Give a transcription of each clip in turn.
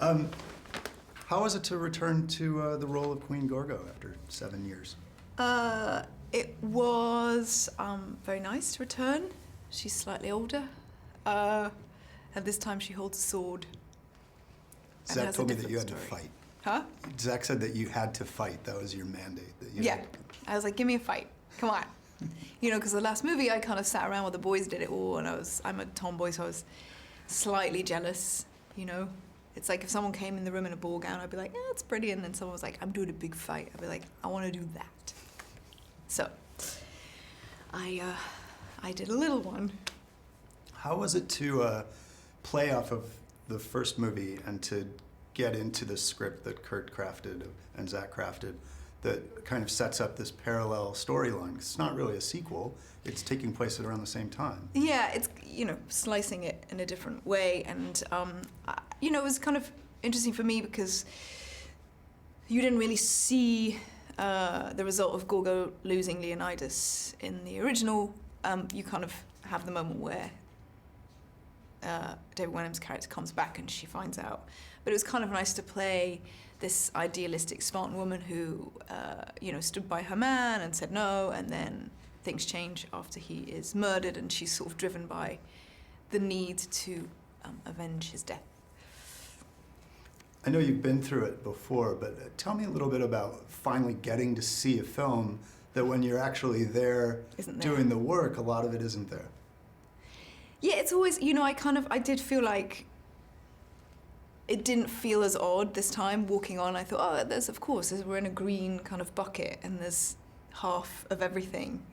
How was it to return to the role of Queen Gorgo after 7 years? It was very nice to return. She's slightly older. And this time she holds a sword. Zach told me that you had to fight. Huh? Zach said that you had to fight. That was your mandate. That you Yeah. I was like, give me a fight. Come on. Because the last movie I kind of sat around while the boys did it all, and I'm a tomboy, so I was slightly jealous, It's like if someone came in the room in a ball gown, I'd be like, yeah, it's pretty, and then someone was like, I'm doing a big fight. I'd be like, I want to do that. So, I did a little one. How was it to play off of the first movie and to get into the script that Kurt crafted and Zach crafted that kind of sets up this parallel storyline? It's not really a sequel. It's taking place at around the same time. Yeah, it's, slicing it in a different way. And, it was kind of interesting for me because you didn't really see the result of Gorgo losing Leonidas in the original. You kind of have the moment where David Wenham's character comes back and she finds out. But it was kind of nice to play this idealistic Spartan woman who, stood by her man and said no, and then things change after he is murdered, and she's sort of driven by the need to avenge his death. I know you've been through it before, but tell me a little bit about finally getting to see a film that when you're actually there doing the work, a lot of it isn't there. Yeah, it's always, I did feel like it didn't feel as odd this time walking on. I thought, we're in a green kind of bucket and there's half of everything,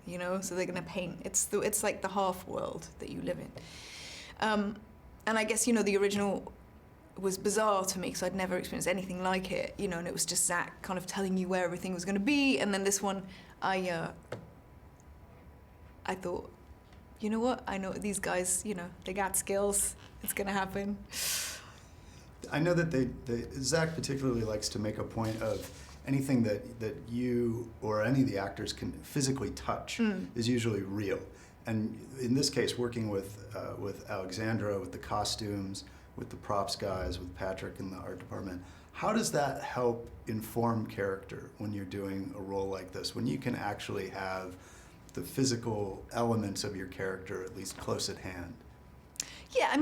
so they're going to paint. It's like the half world that you live in. And I guess, the original was bizarre to me because I'd never experienced anything like it, and it was just Zach kind of telling you where everything was going to be. And then this one, I thought, you know what? I know these guys, they got skills. It's going to happen. I know that Zach particularly likes to make a point of anything that you or any of the actors can physically touch is usually real. And in this case, working with Alexandra, with the costumes, with the props guys, with Patrick in the art department, how does that help inform character when you're doing a role like this, when you can actually have the physical elements of your character at least close at hand? Yeah,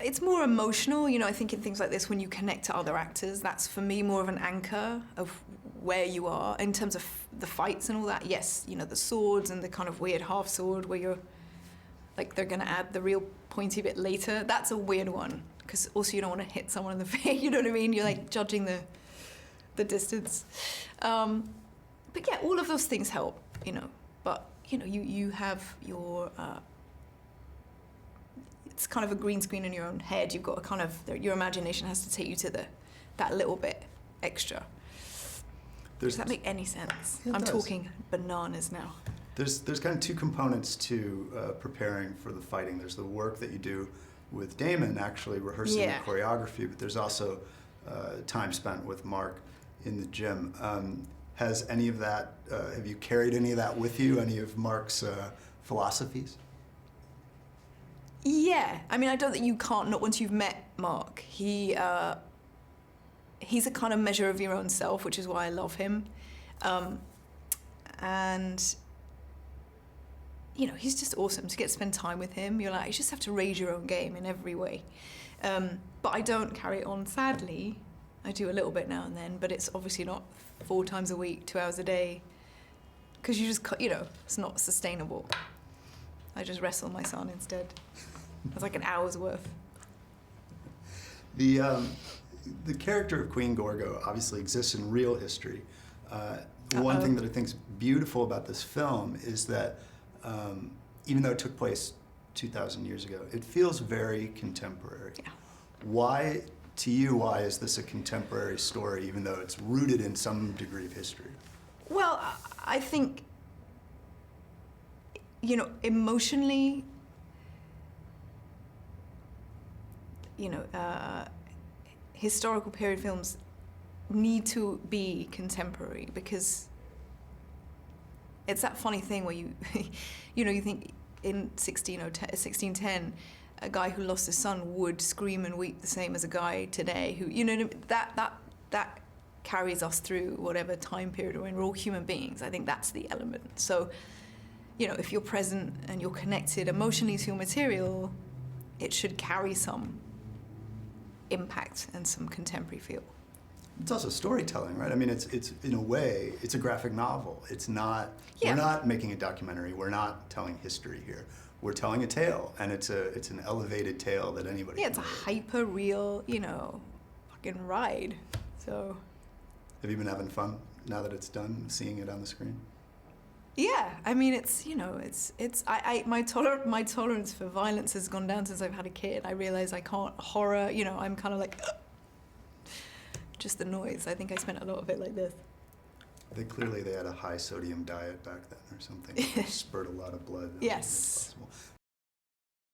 it's more emotional. I think in things like this, when you connect to other actors, that's for me more of an anchor of where you are. In terms of the fights and all that, yes, the swords and the kind of weird half sword where you're like, they're gonna add the real pointy bit later. That's a weird one, because also you don't want to hit someone in the face, you know what I mean? You're like judging the distance. But yeah, all of those things help, But, you have your... it's kind of a green screen in your own head. You've got a kind of... Your imagination has to take you to that little bit extra. Does that make any sense? I'm talking bananas now. There's kind of two components to preparing for the fighting. There's the work that you do with Damon, actually rehearsing the choreography, but there's also time spent with Mark in the gym. Has any of that, have you carried any of that with you, any of Mark's philosophies? Yeah, I don't think you can't, not once you've met Mark. He's a kind of measure of your own self, which is why I love him. And, he's just awesome to get to spend time with him. You're like, you just have to raise your own game in every way. But I don't carry it on, sadly. I do a little bit now and then, but it's obviously not 4 times a week, 2 hours a day, because you just, it's not sustainable. I just wrestle my son instead. It's like an hour's worth. The character of Queen Gorgo obviously exists in real history. One thing that I think is beautiful about this film is that even though it took place 2,000 years ago, it feels very contemporary. Yeah. Why is this a contemporary story, even though it's rooted in some degree of history? Well, I think, emotionally, historical period films need to be contemporary, because it's that funny thing where you, you think in 1610, a guy who lost his son would scream and weep the same as a guy today who, you know, that carries us through whatever time period we're in. We're all human beings. I think that's the element. So, you know, if you're present and you're connected emotionally to your material, it should carry some impact and some contemporary feel. It's also storytelling, right? I mean, it's in a way, it's a graphic novel. It's not, Yeah. We're not making a documentary. We're not telling history here. We're telling a tale, and it's an elevated tale that anybody Yeah, can it's a relate. hyper real, you know, fucking ride. So, Have you been having fun now that it's done, seeing it on the screen? yeah, I mean, it's, you know, my tolerance for violence has gone down since I've had a kid. I realize I can't horror, you know, I'm kind of like, just the noise. I think I spent a lot of it like this. I think clearly they had a high sodium diet back then or something. Spurred a lot of blood. Yes. Possible.